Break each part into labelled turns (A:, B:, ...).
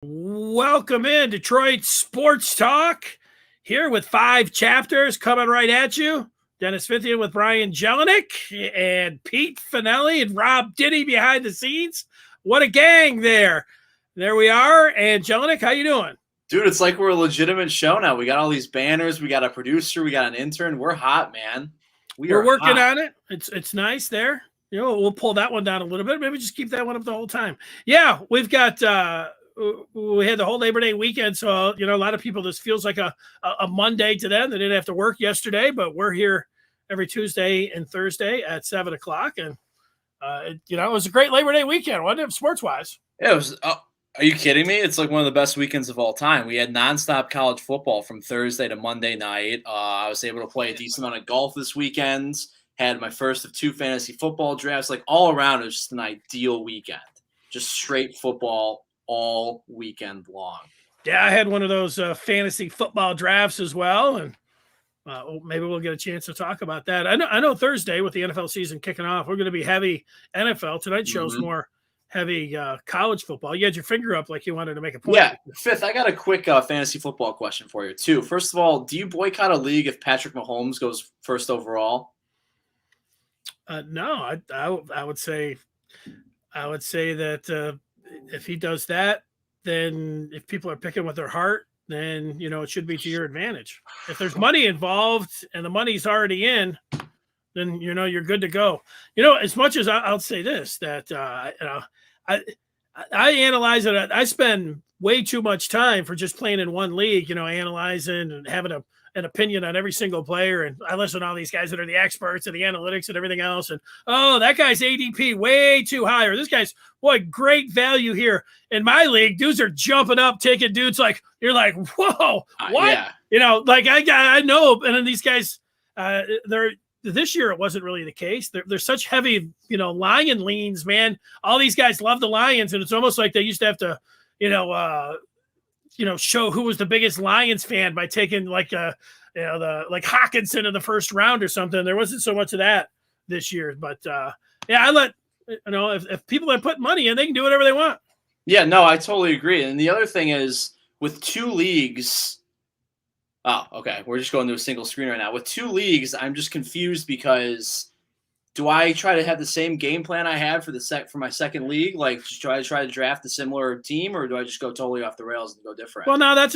A: Welcome in Detroit Sports Talk, here with 5 chapters coming right at you. Dennis Fith with Brian Jelinek and Pete Finelli and Rob Diddy behind the scenes. What a gang there. There we are. And Jelinek, how you doing?
B: Dude, it's like we're a legitimate show now. We got all these banners. We got a producer. We got an intern. We're hot, man.
A: We're working on it. It's nice there. We'll pull that one down a little bit. Maybe just keep that one up the whole time. Yeah, we've got we had the whole Labor Day weekend, so a lot of people, this feels like a Monday to them. They didn't have to work yesterday, but we're here every Tuesday and Thursday at 7:00, and it was a great Labor Day weekend, wasn't it, sports wise?
B: Yeah, it was. Are you kidding me? It's like one of the best weekends of all time. We had nonstop college football from Thursday to Monday night. I was able to play a decent amount of golf this weekend. Had my first of 2 fantasy football drafts. Like all around, it was just an ideal weekend. Just straight football all weekend long.
A: Yeah, I had one of those fantasy football drafts as well, and maybe we'll get a chance to talk about that. I know Thursday with the NFL season kicking off, we're going to be heavy NFL. Tonight's show's more heavy college football. You had your finger up like you wanted to make a point.
B: Yeah, Fith, I got a quick fantasy football question for you too. First of all, do you boycott a league if Patrick Mahomes goes first overall?
A: No, I would say that if he does that, then if people are picking with their heart, then it should be to your advantage. If there's money involved and the money's already in, then you're good to go. As much as I'll say this, that I analyze it. I spend way too much time for just playing in one league, analyzing and having an opinion on every single player. And I listen to all these guys that are the experts and the analytics and everything else. And, that guy's ADP way too high, or this guy's, great value here. In my league, dudes are jumping up, taking dudes like, you're like, whoa, what? Yeah. I know. And then these guys, this year it wasn't really the case. They're such heavy, Lion leans, man. All these guys love the Lions, and it's almost like they used to have to, show who was the biggest Lions fan by taking like Hawkinson in the first round or something. There wasn't so much of that this year, but I let if people are putting money in, they can do whatever they want.
B: Yeah, no, I totally agree. And the other thing is with 2 leagues. Oh, okay. We're just going to a single screen right now. With 2 leagues, I'm just confused because do I try to have the same game plan I had for my second league, like just try to draft a similar team, or do I just go totally off the rails and go different?
A: Well, no, that's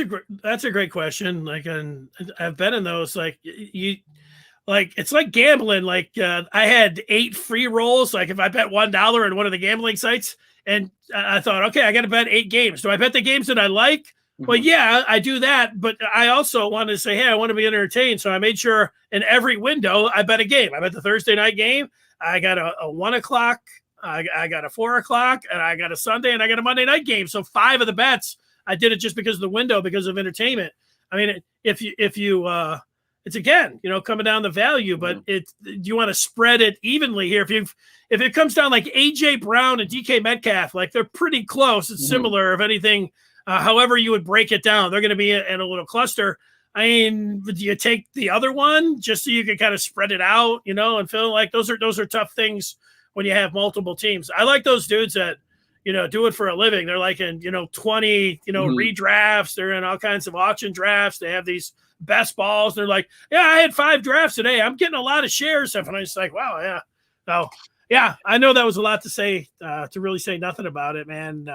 A: a great question. Like, and I've been in those. Like it's like gambling. Like I had 8 free rolls. Like if I bet $1 on one of the gambling sites, and I thought, okay, I got to bet 8 games. Do I bet the games that I like? Well, yeah, I do that, but I also want to say, hey, I want to be entertained. So I made sure in every window I bet a game. I bet the Thursday night game. I got a 1 o'clock. I got a 4 o'clock, and I got a Sunday, and I got a Monday night game. So 5 of the bets I did it just because of the window, because of entertainment. I mean, if you it's again, coming down the value, but you want to spread it evenly here. If it comes down like AJ Brown and DK Metcalf, like they're pretty close. It's similar, if anything. However you would break it down, they're going to be in a little cluster. I mean, do you take the other one just so you can kind of spread it out, and feel like those are tough things when you have multiple teams. I like those dudes that, do it for a living. They're like in, 20, redrafts. They're in all kinds of auction drafts. They have these best balls. They're like, yeah, I had 5 drafts today. I'm getting a lot of shares. And I was like, wow, yeah. So, yeah, I know that was a lot to say, to really say nothing about it, man.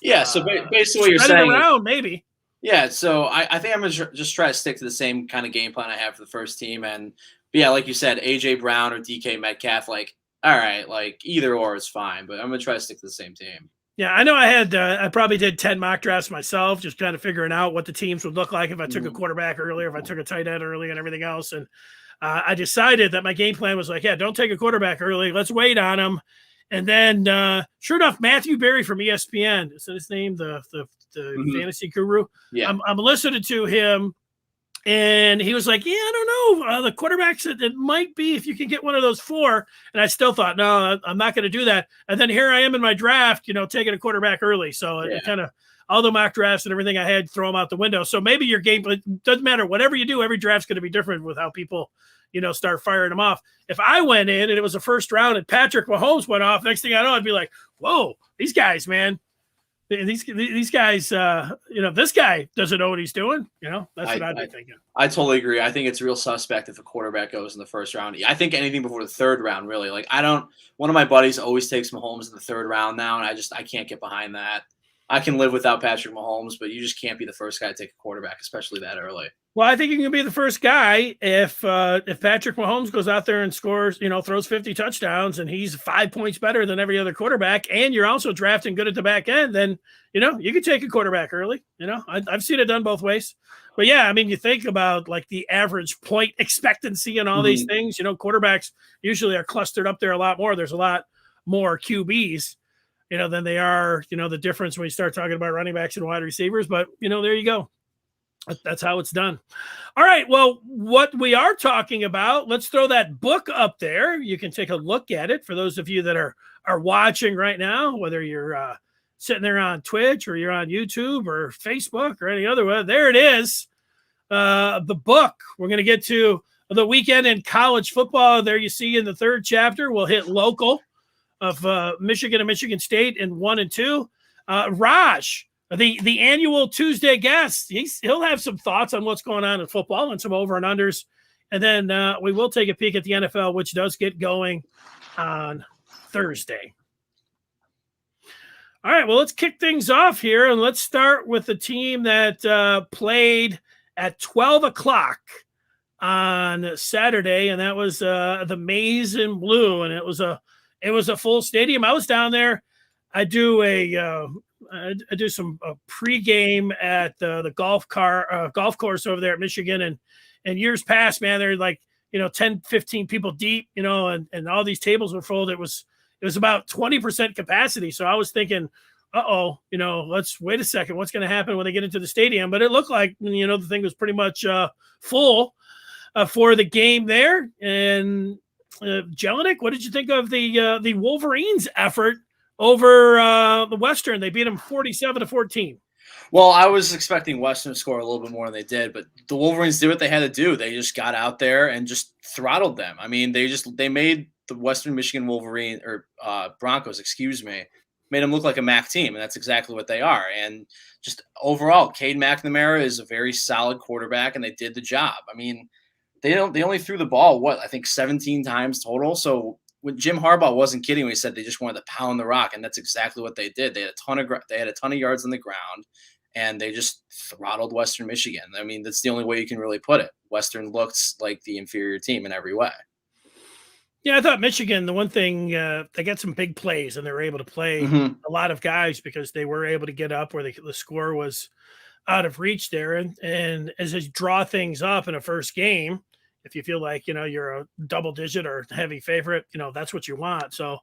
B: Yeah, so basically what you're saying
A: around, maybe.
B: Yeah, so I think I'm going to just try to stick to the same kind of game plan I have for the first team. And, yeah, like you said, A.J. Brown or DK Metcalf, like, all right, like either or is fine. But I'm going to try to stick to the same team.
A: Yeah, I know I probably did 10 mock drafts myself, just kind of figuring out what the teams would look like if I took a quarterback early, if I took a tight end early and everything else. And I decided that my game plan was like, yeah, don't take a quarterback early. Let's wait on him. And then, sure enough, Matthew Berry from ESPN, is that his name, the fantasy guru?
B: Yeah.
A: I'm listening to him, and he was like, yeah, I don't know. The quarterbacks, it might be if you can get one of those 4. And I still thought, no, I'm not going to do that. And then here I am in my draft, taking a quarterback early. So it kind of, all the mock drafts and everything I had, throw them out the window. So maybe your game, it doesn't matter. Whatever you do, every draft's going to be different with how people start firing them off. If I went in and it was a first round and Patrick Mahomes went off, next thing I know, I'd be like, whoa, these guys, man, these guys, this guy doesn't know what he's doing. That's what I'd be thinking.
B: I totally agree. I think it's real suspect if a quarterback goes in the first round. I think anything before the third round, really. Like, one of my buddies always takes Mahomes in the third round now, and I can't get behind that. I can live without Patrick Mahomes, but you just can't be the first guy to take a quarterback, especially that early.
A: Well, I think you can be the first guy if Patrick Mahomes goes out there and scores, throws 50 touchdowns, and he's 5 points better than every other quarterback, and you're also drafting good at the back end, then, you could take a quarterback early. I've seen it done both ways. But, yeah, I mean, you think about, like, the average point expectancy and all these things. Quarterbacks usually are clustered up there a lot more. There's a lot more QBs, than they are, the difference when you start talking about running backs and wide receivers. But, there you go. That's how it's done. All right. Well, what we are talking about, let's throw that book up there. You can take a look at it for those of you that are watching right now, whether you're sitting there on Twitch or you're on YouTube or Facebook or any other way. There it is. The book. We're going to get to the weekend in college football. There you see in the third chapter, we'll hit local of Michigan and Michigan State in 1 and 2. Raj, the annual Tuesday guest, he'll have some thoughts on what's going on in football and some over and unders. And then we will take a peek at the NFL, which does get going on Thursday. All right, well, let's kick things off here, and let's start with the team that played at 12 o'clock on Saturday, and that was the Maize and Blue, and it was a full stadium. I was down there. I do some pregame at the golf course over there at Michigan, and years past, man, they're like 10, 15 people deep, and all these tables were full. It was about 20% capacity. So I was thinking, let's wait a second. What's going to happen when they get into the stadium? But it looked like the thing was pretty much full for the game there. And Jelinek, what did you think of the Wolverines' effort over the Western? They beat them 47-14.
B: Well, I was expecting Western to score a little bit more than they did, but the Wolverines did what they had to do. They just got out there and just throttled them. I mean, they made the Western Michigan Broncos, made them look like a MAC team, and that's exactly what they are. And just overall, Cade McNamara is a very solid quarterback, and they did the job. I mean, they only threw the ball, I think 17 times total. So when Jim Harbaugh wasn't kidding when he said they just wanted to pound the rock, and that's exactly what they did. They had a ton of yards on the ground, and they just throttled Western Michigan. I mean, that's the only way you can really put it. Western looked like the inferior team in every way.
A: Yeah, I thought Michigan, the one thing, they got some big plays, and they were able to play a lot of guys because they were able to get up where the score was out of reach there. And as they draw things up in a first game, if you feel like, you're a double digit or heavy favorite, that's what you want. So,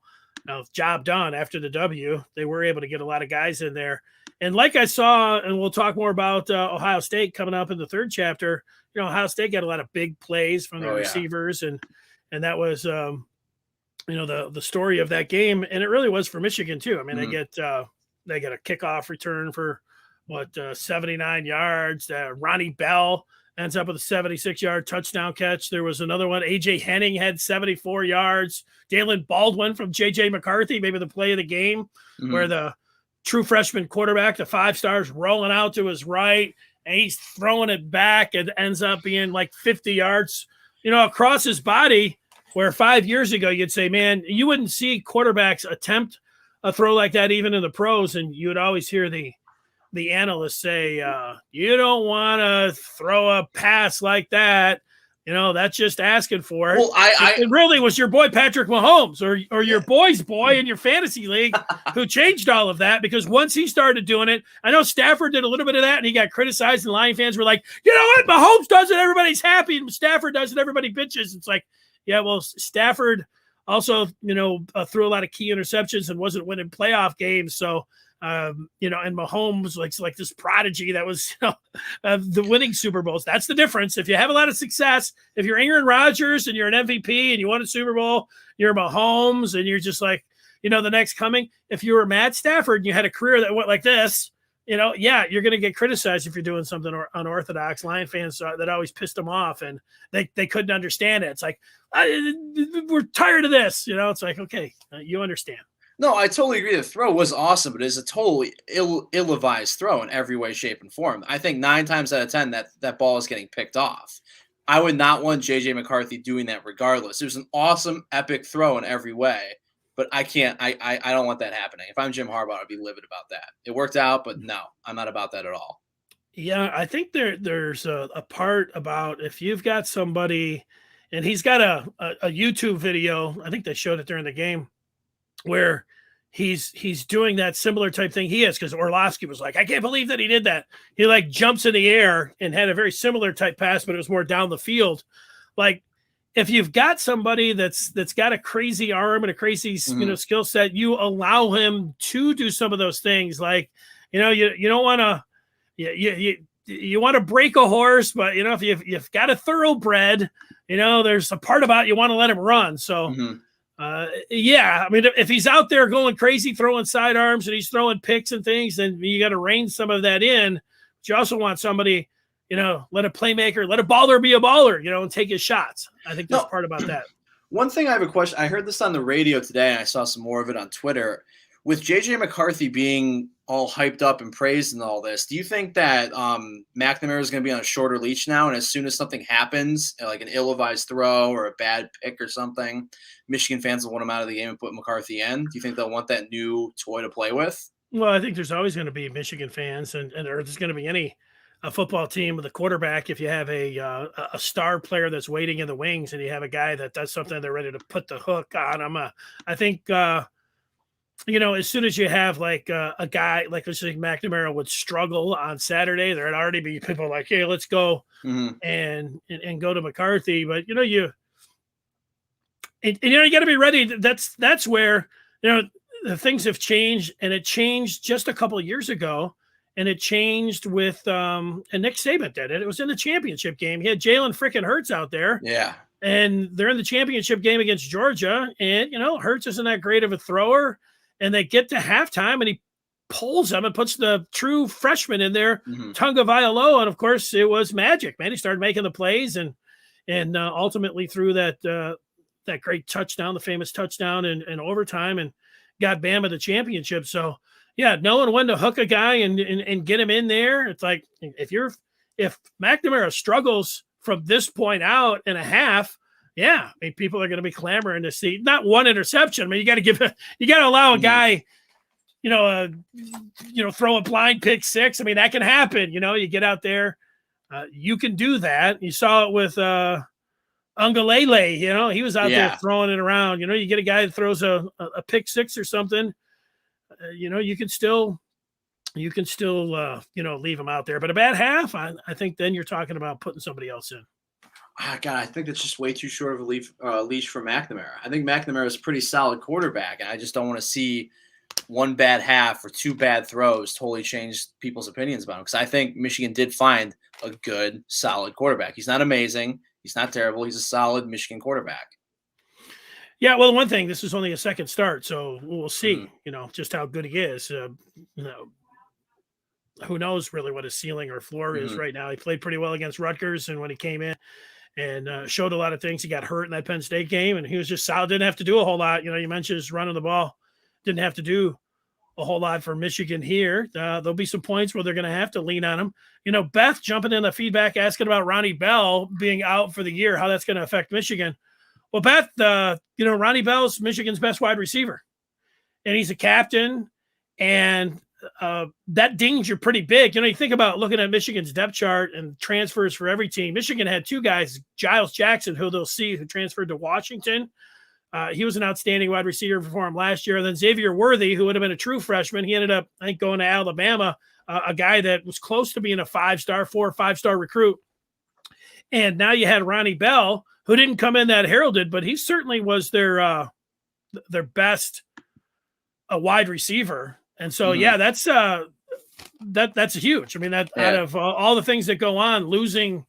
A: job done after the W. They were able to get a lot of guys in there. And like I saw, and we'll talk more about Ohio State coming up in the third chapter, Ohio State got a lot of big plays from their receivers. And that was, the story of that game. And it really was for Michigan too. I mean, they get a kickoff return for 79 yards. Ronnie Bell ends up with a 76-yard touchdown catch. There was another one. A.J. Henning had 74 yards. Dalen Baldwin from J.J. McCarthy, maybe the play of the game, where the true freshman quarterback, the 5-star's rolling out to his right, and he's throwing it back and ends up being like 50 yards, across his body, where 5 years ago you'd say, man, you wouldn't see quarterbacks attempt a throw like that even in the pros, and you would always hear the analysts say, you don't want to throw a pass like that. That's just asking for it.
B: Well,
A: it really was your boy Patrick Mahomes or your boy's boy in your fantasy league who changed all of that, because once he started doing it, I know Stafford did a little bit of that and he got criticized, and Lion fans were like, you know what? Mahomes does it, everybody's happy, and Stafford does it, everybody bitches. It's like, yeah, well, Stafford also, threw a lot of key interceptions and wasn't winning playoff games. So, and Mahomes like this prodigy that was, the winning Super Bowls. That's the difference. If you have a lot of success, if you're Aaron Rodgers and you're an MVP and you won a Super Bowl, you're Mahomes and you're just like, the next coming. If you were Matt Stafford and you had a career that went like this, you're going to get criticized if you're doing something unorthodox. Lion fans that always pissed them off, and they couldn't understand it. It's like, we're tired of this. It's like, okay, you understand.
B: No, I totally agree. The throw was awesome, but it's a totally ill-advised throw in every way, shape, and form. I think 9 times out of 10 that ball is getting picked off. I would not want JJ McCarthy doing that regardless. It was an awesome, epic throw in every way, but I can't. I don't want that happening. If I'm Jim Harbaugh, I'd be livid about that. It worked out, but no, I'm not about that at all.
A: Yeah, I think there's a part about if you've got somebody, and he's got a YouTube video. I think they showed it during the game where he's doing that similar type thing he is, because Orlovsky was like, I can't believe that he did that. He like jumps in the air and had a very similar type pass, but it was more down the field. Like if you've got somebody that's got a crazy arm and a crazy skill set, you allow him to do some of those things. Like you don't want to you want to break a horse, but if you've got a thoroughbred, there's a part about you want to let him run. So. Yeah, I mean, if he's out there going crazy, throwing sidearms and he's throwing picks and things, then you got to rein some of that in. But you also want somebody, let a playmaker, let a baller be a baller, and take his shots. I think that's part about that.
B: One thing I have a question. I heard this on the radio today, and I saw some more of it on Twitter. With JJ McCarthy being all hyped up and praised and all this, do you think that McNamara is going to be on a shorter leash now? And as soon as something happens, like an ill-advised throw or a bad pick or something, Michigan fans will want him out of the game and put McCarthy in? Do you think they'll want that new toy to play with?
A: Well, I think there's always going to be Michigan fans, or there's going to be any football team with a quarterback. If you have a star player that's waiting in the wings, and you have a guy that does something, they're ready to put the hook on him. I think. As soon as you have like a guy like let's say McNamara would struggle on Saturday, there'd already be people like, hey, let's go and go to McCarthy. But you got to be ready. That's where the things have changed, and it changed just a couple of years ago, and it changed with and Nick Saban did it. It was in the championship game. He had Jalen freaking Hurts out there.
B: Yeah.
A: And they're in the championship game against Georgia, and Hurts isn't that great of a thrower. And they get to halftime, and he pulls them and puts the true freshman in there, Tunga Vailoa, and of course it was magic, man. He started making the plays and ultimately threw that great touchdown, the famous touchdown in overtime, and got Bama the championship. So yeah, knowing when to hook a guy and get him in there, it's like if McNamara struggles from this point out and a half. Yeah, I mean, people are going to be clamoring to see not one interception. I mean, you got to allow a guy, throw a blind pick six. I mean, that can happen. You get out there, you can do that. You saw it with Ungalele. He was out there throwing it around. You get a guy that throws a pick six or something. You can still leave him out there. But a bad half, I think then you're talking about putting somebody else in.
B: God, I think that's just way too short of a leash for McNamara. I think McNamara is a pretty solid quarterback, and I just don't want to see one bad half or two bad throws totally change people's opinions about him, because I think Michigan did find a good, solid quarterback. He's not amazing. He's not terrible. He's a solid Michigan quarterback.
A: Yeah, well, one thing, this is only a second start, so we'll see, just how good he is. Who knows really what his ceiling or floor is right now. He played pretty well against Rutgers, and when he came in, and showed a lot of things. He got hurt in that Penn State game, and he was just solid. Didn't have to do a whole lot. You mentioned just running the ball. Didn't have to do a whole lot for Michigan here. There'll be some points where they're going to have to lean on him. Beth jumping in the feedback, asking about Ronnie Bell being out for the year, how that's going to affect Michigan. Well, Beth, Ronnie Bell's Michigan's best wide receiver, and he's a captain, and that dings you pretty big. You think about looking at Michigan's depth chart and transfers for every team. Michigan had two guys, Giles Jackson, who transferred to Washington. He was an outstanding wide receiver for him last year. And then Xavier Worthy, who would have been a true freshman, he ended up, I think, going to Alabama, a guy that was close to being a 4 or 5-star recruit. And now you had Ronnie Bell, who didn't come in that heralded, but he certainly was their best wide receiver. And so, that's huge. I mean, out of all the things that go on, losing,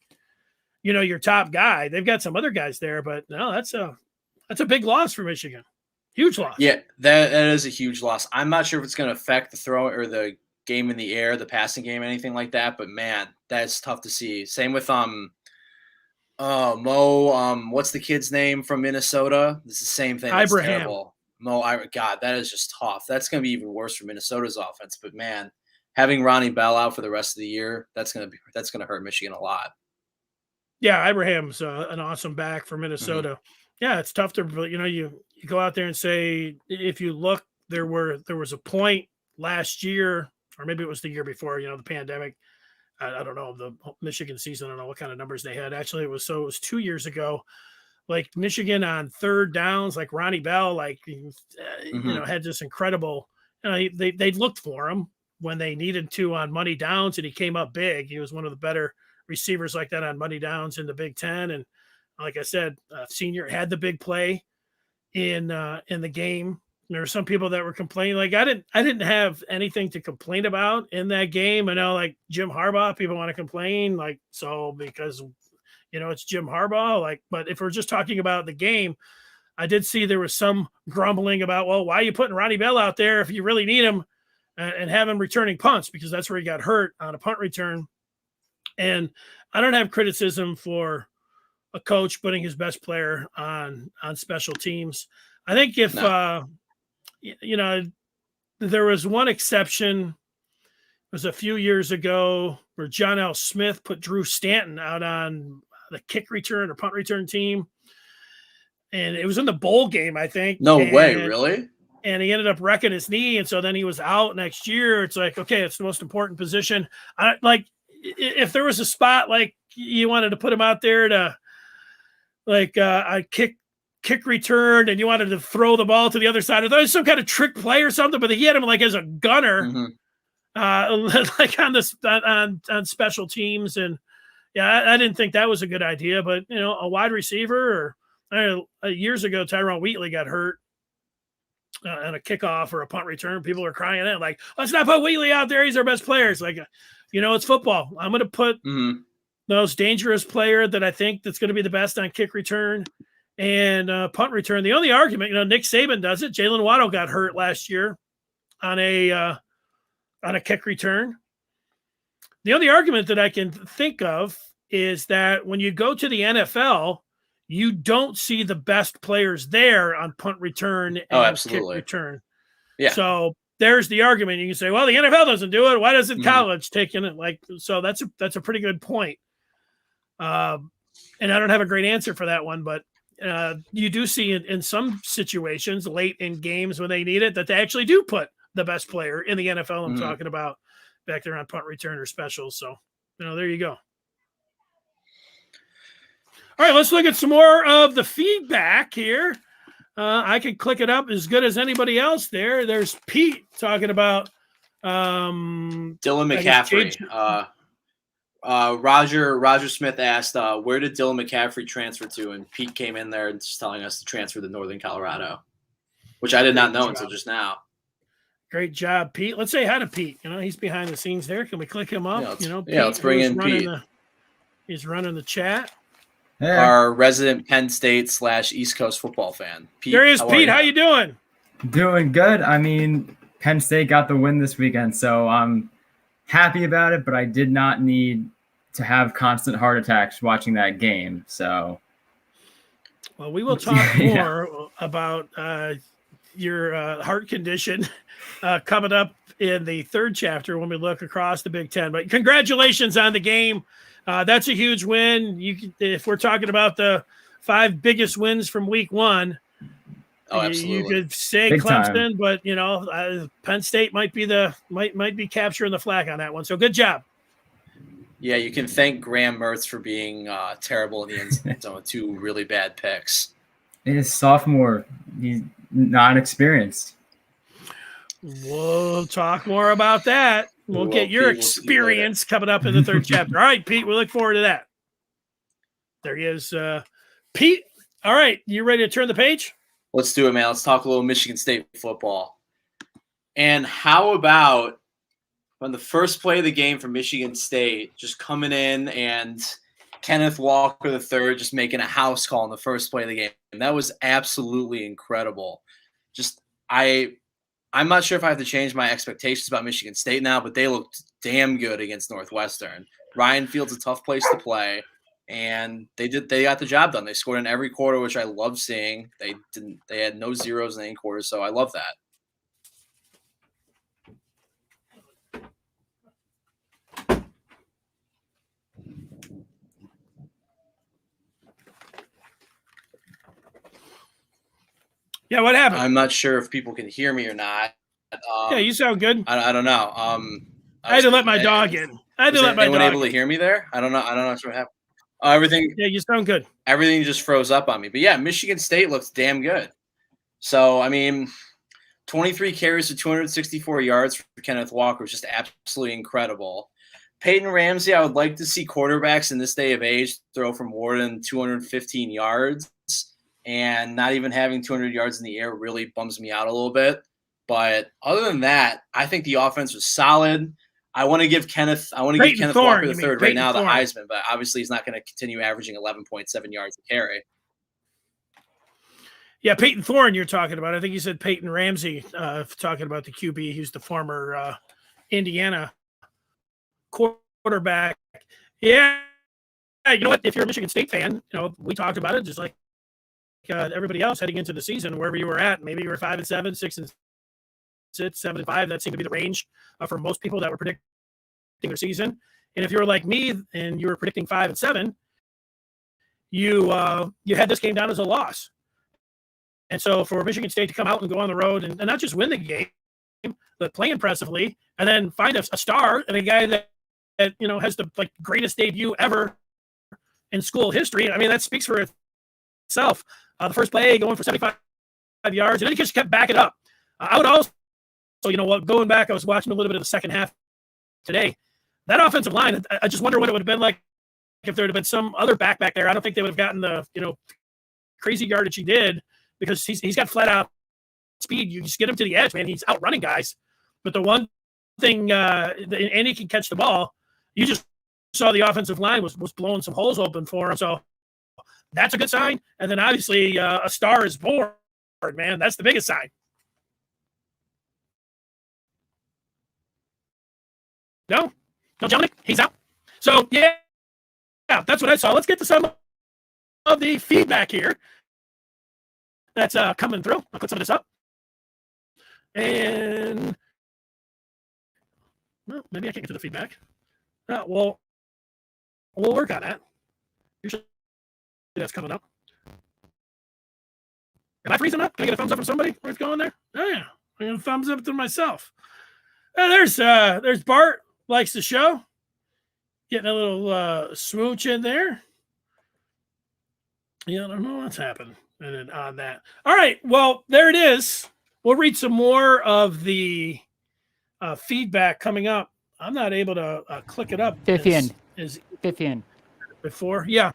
A: your top guy, they've got some other guys there, but no, that's a big loss for Michigan. Huge loss.
B: Yeah, that is a huge loss. I'm not sure if it's going to affect the throw or the game in the air, the passing game, anything like that, but man, that's tough to see. Same with what's the kid's name from Minnesota? It's the same thing.
A: Ibrahim.
B: God, that is just tough. That's going to be even worse for Minnesota's offense. But man, having Ronnie Bell out for the rest of the year, that's going to hurt Michigan a lot.
A: Yeah, Ibrahim's an awesome back for Minnesota. Yeah, it's tough to you go out there and say, if you look, there was a point last year, or maybe it was the year before, the pandemic. I don't know, the Michigan season. I don't know what kind of numbers they had. Actually, it was 2 years ago. Like Michigan on third downs, like Ronnie Bell, had this incredible. They looked for him when they needed to on money downs, and he came up big. He was one of the better receivers like that on money downs in the Big Ten. And like I said, senior had the big play in the game. There were some people that were complaining. Like I didn't have anything to complain about in that game. I know, like Jim Harbaugh, people want to complain, because it's Jim Harbaugh. But if we're just talking about the game, I did see there was some grumbling about, well, why are you putting Ronnie Bell out there if you really need him, and have him returning punts, because that's where he got hurt on a punt return. And I don't have criticism for a coach putting his best player on special teams. I think if there was one exception. It was a few years ago where John L. Smith put Drew Stanton out on the kick return or punt return team. And it was in the bowl game, I think.
B: No way, really?
A: And he ended up wrecking his knee. And so then he was out next year. It's like, okay, it's the most important position. If there was a spot, like you wanted to put him out there to a kick return, and you wanted to throw the ball to the other side, or there was some kind of trick play or something, but he had him as a gunner, on special teams. And I didn't think that was a good idea, but a wide receiver, or years ago, Tyrone Wheatley got hurt on a kickoff or a punt return. People are crying out like, let's not put Wheatley out there. He's our best player. It's like, it's football. I'm going to put the most dangerous player that I think that's going to be the best on kick return and punt return. The only argument, Nick Saban does it. Jalen Waddle got hurt last year on a kick return. The only argument that I can think of is that when you go to the NFL, you don't see the best players there on punt return and kick return. Yeah. So there's the argument. You can say, well, the NFL doesn't do it. Why doesn't college take it? So that's a pretty good point. And I don't have a great answer for that one, but you do see in some situations late in games when they need it, that they actually do put the best player in the NFL. I'm talking about back there on punt return or specials. So, there you go. All right, let's look at some more of the feedback here. I can click it up as good as anybody else there. There's Pete talking about
B: Dylan McCaffrey. Roger Smith asked, where did Dylan McCaffrey transfer to? And Pete came in there and just telling us to transfer to Northern Colorado, which I did not know until just now.
A: Great job, Pete. Let's say hi to Pete. He's behind the scenes there. Can we click him up?
B: Let's bring in Pete.
A: He's running the chat.
B: Hey. Our resident Penn State / East Coast football fan. Pete,
A: there he is, Pete. How you doing?
C: Doing good. I mean, Penn State got the win this weekend, so I'm happy about it, but I did not need to have constant heart attacks watching that game. So,
A: well, we will talk more about your heart condition coming up in the third chapter when we look across the Big Ten. But congratulations on the game. That's a huge win. If we're talking about the 5 biggest wins from week 1,
B: absolutely.
A: You could say
C: Big
A: Clemson,
C: time.
A: but Penn State might be capturing the flag on that one. So good job.
B: Yeah, you can thank Graham Mertz for being terrible in the end zone with 2 really bad picks.
C: His sophomore, he's not experienced.
A: We'll talk more about that. We'll get your experience coming up in the third chapter. All right, Pete, we look forward to that. There he is. Pete, all right, you ready to turn the page?
B: Let's do it, man. Let's talk a little Michigan State football. And how about on the first play of the game for Michigan State, just coming in and Kenneth Walker III just making a house call in the first play of the game. And that was absolutely incredible. I'm not sure if I have to change my expectations about Michigan State now, but they looked damn good against Northwestern. Ryan Field's a tough place to play, and they got the job done. They scored in every quarter, which I love seeing. They had no zeros in any quarter, so I love that.
A: Yeah, what happened?
B: I'm not sure if people can hear me or not.
A: Yeah, you sound good.
B: I don't know.
A: I had to let my dog in. I had to let my dog.
B: Anyone able to hear me there? I don't know. I don't know what happened. Everything.
A: Yeah, you sound good.
B: Everything just froze up on me. But yeah, Michigan State looks damn good. So I mean, 23 carries for 264 yards for Kenneth Walker was just absolutely incredible. Peyton Ramsey, I would like to see quarterbacks in this day of age throw for more than 215 yards, and not even having 200 yards in the air really bums me out a little bit. But other than that, I think the offense was solid. I want to give Kenneth Walker the third right now the Heisman, but obviously he's not going to continue averaging 11.7 yards a carry.
A: Yeah, Peyton Thorne you're talking about. I think you said Peyton Ramsey talking about the QB who's the former Indiana quarterback. Yeah, you know what? If you're a Michigan State fan, we talked about it just like everybody else heading into the season, wherever you were at. Maybe you were 5-7, 6-6, 7-5. That seemed to be the range for most people that were predicting their season. And if you were like me and you were predicting 5-7, you had this game down as a loss. And so for Michigan State to come out and go on the road and not just win the game, but play impressively, and then find a star and a guy that has the greatest debut ever in school history. I mean, that speaks for itself. The first play going for 75 yards, and then he just kept backing up. I would also, going back, I was watching a little bit of the second half today. That offensive line, I just wonder what it would have been like if there would have been some other back there. I don't think they would have gotten the crazy yardage he did, because he's got flat out speed. You just get him to the edge, man. He's outrunning guys. But the one thing, and he can catch the ball. You just saw the offensive line was blowing some holes open for him. So that's a good sign. And then obviously a star is born, man. That's the biggest sign. No, Dominic, he's out. So yeah, that's what I saw. Let's get to some of the feedback here that's coming through. I'll put some of this up. And well, maybe I can't get to the feedback. Well, we'll work on that. Usually that's coming up. Am I freezing up? Can I get a thumbs up from somebody? Where's going there? Oh yeah, I got a thumbs up to myself. There's Bart, likes the show. Getting a little smooch in there. Yeah, I don't know what's happened on that. All right, well, there it is. We'll read some more of the feedback coming up. I'm not able to click it up.
D: Fithian.
A: Before? Yeah.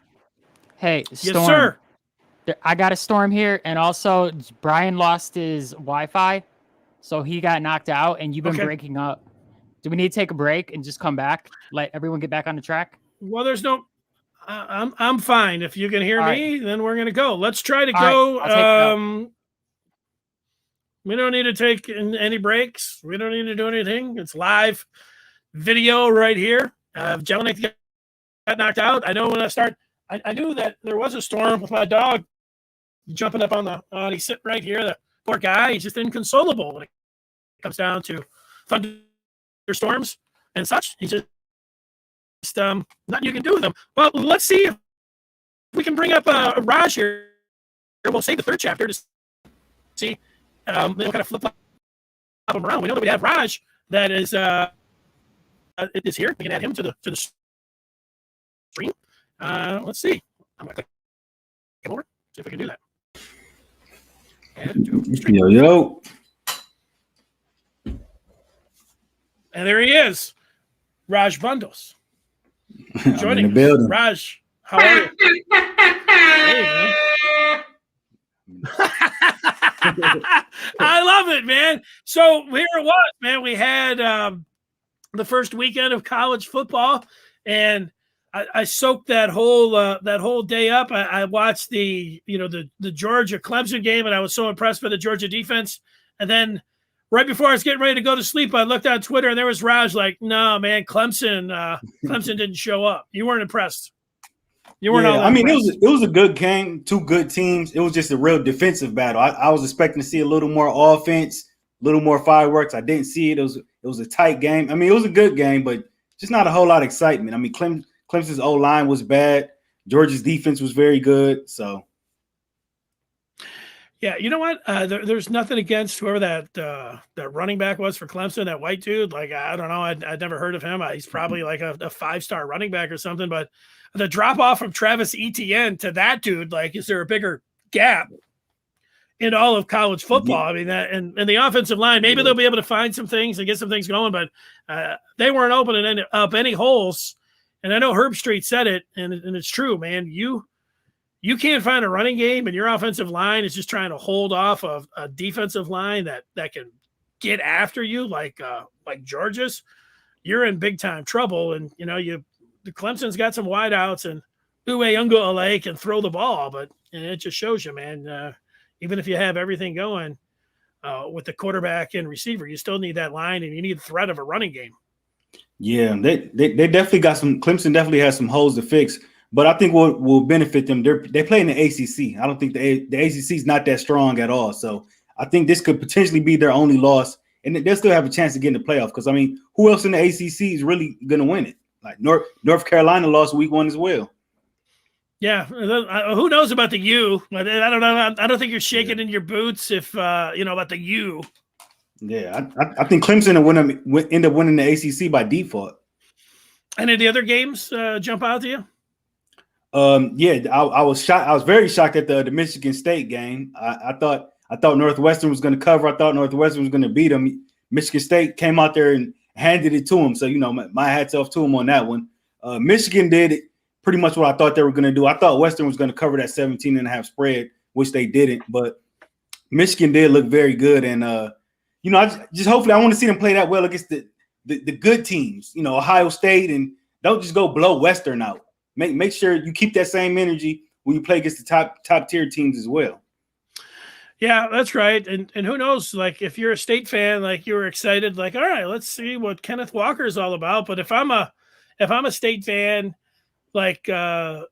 D: Hey, Storm.
A: Yes, sir.
D: I got a Storm here, and also Brian lost his Wi-Fi, so he got knocked out, and you've been breaking up. Do we need to take a break and just come back? Let everyone get back on the track?
A: Well, there's no... I'm fine. If you can hear me, then we're going to go. Let's try to go.
D: Right,
A: we don't need to take any breaks. We don't need to do anything. It's live video right here. Jelinek got knocked out. I know when I knew that there was a storm with my dog jumping up on he's sitting right here. The poor guy, he's just inconsolable when it comes down to thunderstorms and such. He's just nothing you can do with them. Well, let's see if we can bring up Raj here. We'll save the third chapter to see. They'll kind of flip him around. We know that we have Raj that is here. We can add him to the stream. Let's see. I'm gonna click over. See if we can do that.
E: Yo.
A: And there he is, Raj Bundles. Joining
E: in the building.
A: Raj, how are you? There you go. I love it, man. So here it was, man. We had the first weekend of college football, and I soaked that whole day up. I watched the Georgia Clemson game, and I was so impressed by the Georgia defense. And then right before I was getting ready to go to sleep, I looked on Twitter, and there was Raj like, "No, man, Clemson didn't show up. You weren't impressed. You weren't all that
E: I mean,
A: impressed.
E: it was a good game, two good teams. It was just a real defensive battle. I was expecting to see a little more offense, a little more fireworks. I didn't see it. It was a tight game. I mean, it was a good game, but just not a whole lot of excitement. I mean, Clemson's O-line was bad. Georgia's defense was very good. So,
A: Yeah, you know what? There's nothing against whoever that running back was for Clemson, that white dude. Like, I don't know. I'd never heard of him. He's probably like a 5-star running back or something. But the drop off from Travis Etienne to that dude, like, is there a bigger gap in all of college football? I mean, that and the offensive line, maybe they'll be able to find some things and get some things going, but they weren't opening up any holes. And I know Herb Street said it, and it's true, man. You can't find a running game, and your offensive line is just trying to hold off of a defensive line that can get after you like Georgia's. You're in big time trouble, and the Clemson's got some wideouts, and Uwe can throw the ball, but it just shows you, man. Even if you have everything going with the quarterback and receiver, you still need that line, and you need the threat of a running game.
E: Yeah, they definitely got some. Clemson definitely has some holes to fix. But I think what will benefit them, they play in the ACC. I don't think the ACC is not that strong at all. So I think this could potentially be their only loss, and they'll still have a chance to get in the playoff. Because I mean, who else in the ACC is really going to win it? Like North Carolina lost week 1 as well.
A: Yeah, who knows about the U? I don't know. I don't think you're shaking in your boots if about the U.
E: Yeah, I think Clemson will end up winning the ACC by default.
A: Any of the other games jump out to you?
E: Yeah, I was shocked. I was very shocked at the Michigan State game. I thought Northwestern was going to cover. I thought Northwestern was going to beat them. Michigan State came out there and handed it to them. So my hats off to them on that one. Michigan did it pretty much what I thought they were going to do. I thought Western was going to cover that 17.5 spread, which they didn't. But Michigan did look very good, and I just hopefully I want to see them play that well against the good teams. Ohio State, and don't just go blow Western out. Make sure you keep that same energy when you play against the top tier teams as well.
A: Yeah, that's right. And who knows, like if you're a State fan, like you were excited, like, all right, let's see what Kenneth Walker is all about. But if I'm a State fan, like the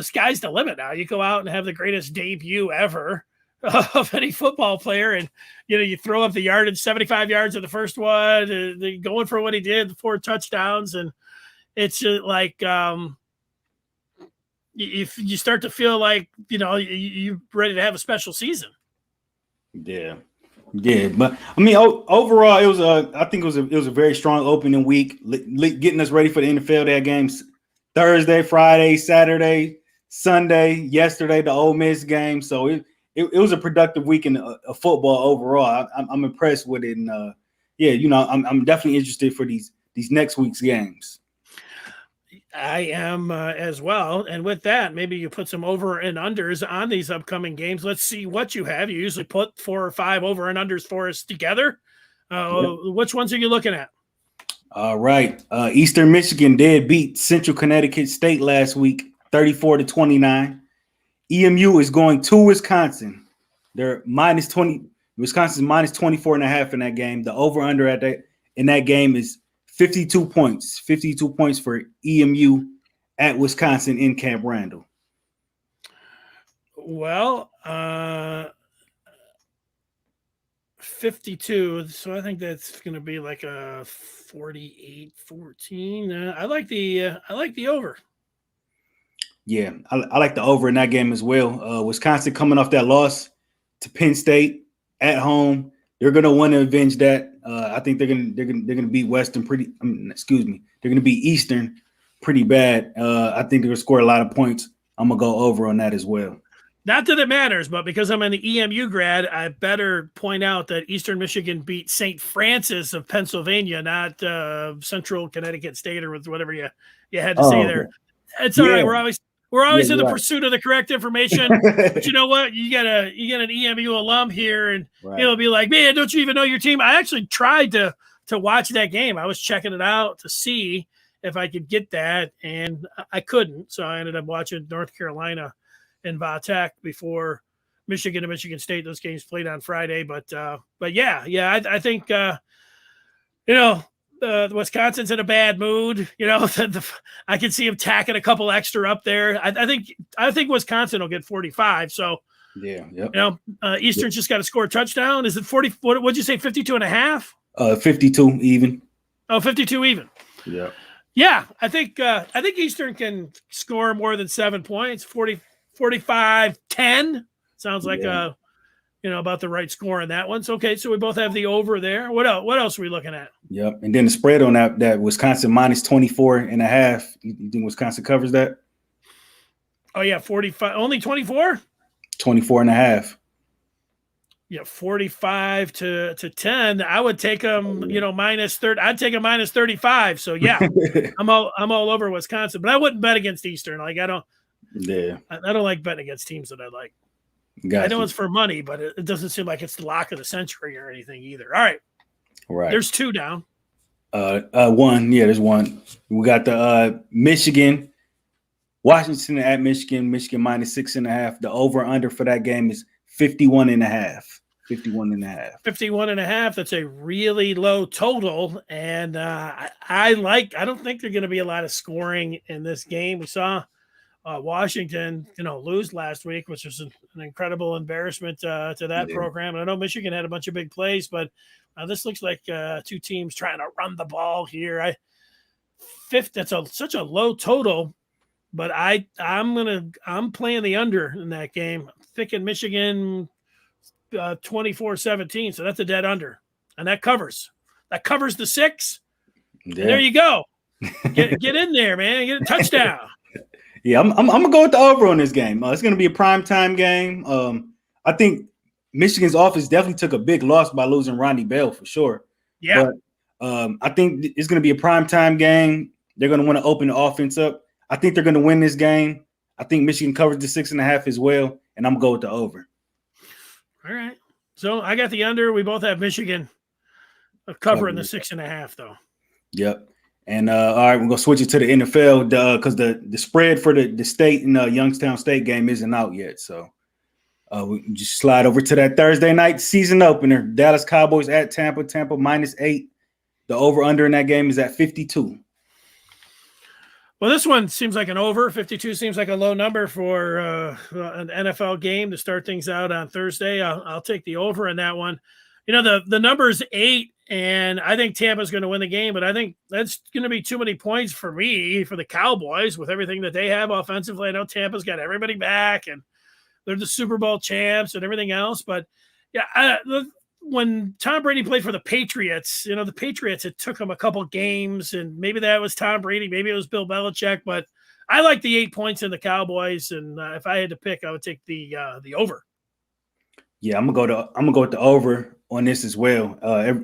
A: sky's the limit now. You go out and have the greatest debut ever of any football player, and you throw up the yardage, 75 yards in the first one, going for what he did, the 4 touchdowns, and it's just like if you start to feel like you're ready to have a special season.
E: Yeah, but I mean, overall, I think it was a very strong opening week, getting us ready for the NFL. They had games Thursday, Friday, Saturday, Sunday, yesterday, the Ole Miss game. So it was a productive week in football overall. I'm impressed with it, and I'm definitely interested for these next week's games.
A: I am as well. And with that, maybe you put some over and unders on these upcoming games. Let's see what you have. You usually put 4 or 5 over and unders for us together. Which ones are you looking at?
E: All right. Eastern Michigan did beat Central Connecticut State last week, 34-29. EMU is going to Wisconsin. They're minus 20. Wisconsin's minus 24.5 in that game. The over-under in that game is 52 points. 52 points for EMU at Wisconsin in Camp Randall.
A: Well, 52. So I think that's going to be like a 48-14. I like the over.
E: Yeah, I like the over in that game as well. Wisconsin coming off that loss to Penn State at home. They're going to want to avenge that. I think they're going to beat Western they're going to beat Eastern pretty bad. I think they're going to score a lot of points. I'm going to go over on that as well.
A: Not that it matters, but because I'm an EMU grad, I better point out that Eastern Michigan beat St. Francis of Pennsylvania, not Central Connecticut State or whatever you had to say there. It's all right. We're always in the pursuit of the correct information. But you know what? You get an EMU alum here, and it'll be like, man, don't you even know your team? I actually tried to watch that game. I was checking it out to see if I could get that, and I couldn't. So I ended up watching North Carolina and Vatech before Michigan and Michigan State. Those games played on Friday, but yeah, I think Wisconsin's in a bad mood. You know, I can see him tacking a couple extra up there. I think Wisconsin will get 45. So,
E: Yeah. Yep.
A: you know, Eastern's just got to score a touchdown. Is it 40? What'd you say? 52 and a half?
E: 52 even.
A: Oh, 52 even.
E: Yeah.
A: Yeah. I think Eastern can score more than 7 points. 45-10 sounds like, about the right score in that one. So, okay. So we both have the over there. What else are we looking at?
E: Yep. And then the spread on that Wisconsin minus 24.5. You think Wisconsin covers that?
A: Oh yeah. 45, only 24?
E: 24.5.
A: Yeah, 45 to 10. I would take them, minus 30. I'd take a minus 35. So yeah, I'm all over Wisconsin, but I wouldn't bet against Eastern. Like I don't like betting against teams that I like. I know it's for money, but it doesn't seem like it's the lock of the century or anything either. All right.
E: Right.
A: There's 2 down.
E: One. Yeah, there's one. We got the Michigan, Washington at Michigan minus 6.5. The over under for that game is 51.5.
A: 51.5. That's a really low total. And I don't think there's going to be a lot of scoring in this game. We saw Washington, lose last week, which was an incredible embarrassment to that program. And I know Michigan had a bunch of big plays, but this looks like 2 teams trying to run the ball here. That's such a low total, but I'm playing the under in that game. I'm thinking Michigan 24-17. So that's a dead under, and that covers the 6. Yeah. And there you go. Get in there, man. Get a touchdown.
E: Yeah, I'm gonna go with the over on this game. It's gonna be a primetime game. I think Michigan's offense definitely took a big loss by losing Ronnie Bell for sure.
A: Yeah,
E: but I think it's gonna be a primetime game. They're gonna want to open the offense up. I think they're gonna win this game. I think Michigan covers the 6.5 as well, and I'm gonna go with the over.
A: All right. So I got the under. We both have Michigan covering the 6.5 though.
E: Yep. And all right, we're gonna switch it to the NFL because the spread for the state and Youngstown State game isn't out yet. So we can just slide over to that Thursday night season opener. Dallas Cowboys at Tampa. Tampa minus 8. The over under in that game is at 52.
A: Well, this one seems like an over. 52 seems like a low number for an NFL game to start things out on Thursday. I'll take the over in that one. The number's 8. And I think Tampa's going to win the game, but I think that's going to be too many points for the Cowboys with everything that they have offensively. I know Tampa's got everybody back and they're the Super Bowl champs and everything else. But yeah, when Tom Brady played for the Patriots, the Patriots, it took them a couple games, and maybe that was Tom Brady, maybe it was Bill Belichick, but I like the 8 points in the Cowboys. And if I had to pick, I would take the over.
E: Yeah, I'm gonna go with the over on this as well.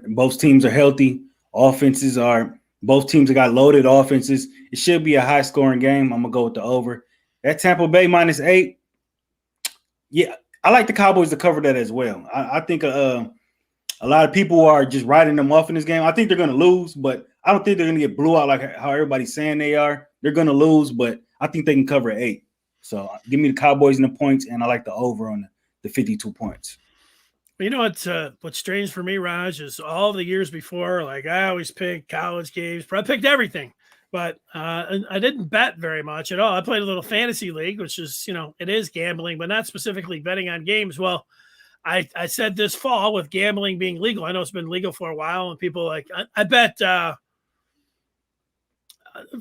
E: Both teams are healthy. Both teams have got loaded offenses. It should be a high scoring game. I'm gonna go with the over. That Tampa Bay minus 8. Yeah, I like the Cowboys to cover that as well. I think a lot of people are just writing them off in this game. I think they're gonna lose, but I don't think they're gonna get blew out like how everybody's saying they are. They're gonna lose, but I think they can cover 8. So give me the Cowboys and the points, and I like the over on the 52 points.
A: You know what's strange for me, Raj, is all the years before, like I always picked college games. I picked everything, but I didn't bet very much at all. I played a little fantasy league, which is, it is gambling, but not specifically betting on games. Well, I said this fall with gambling being legal. I know it's been legal for a while, and people I bet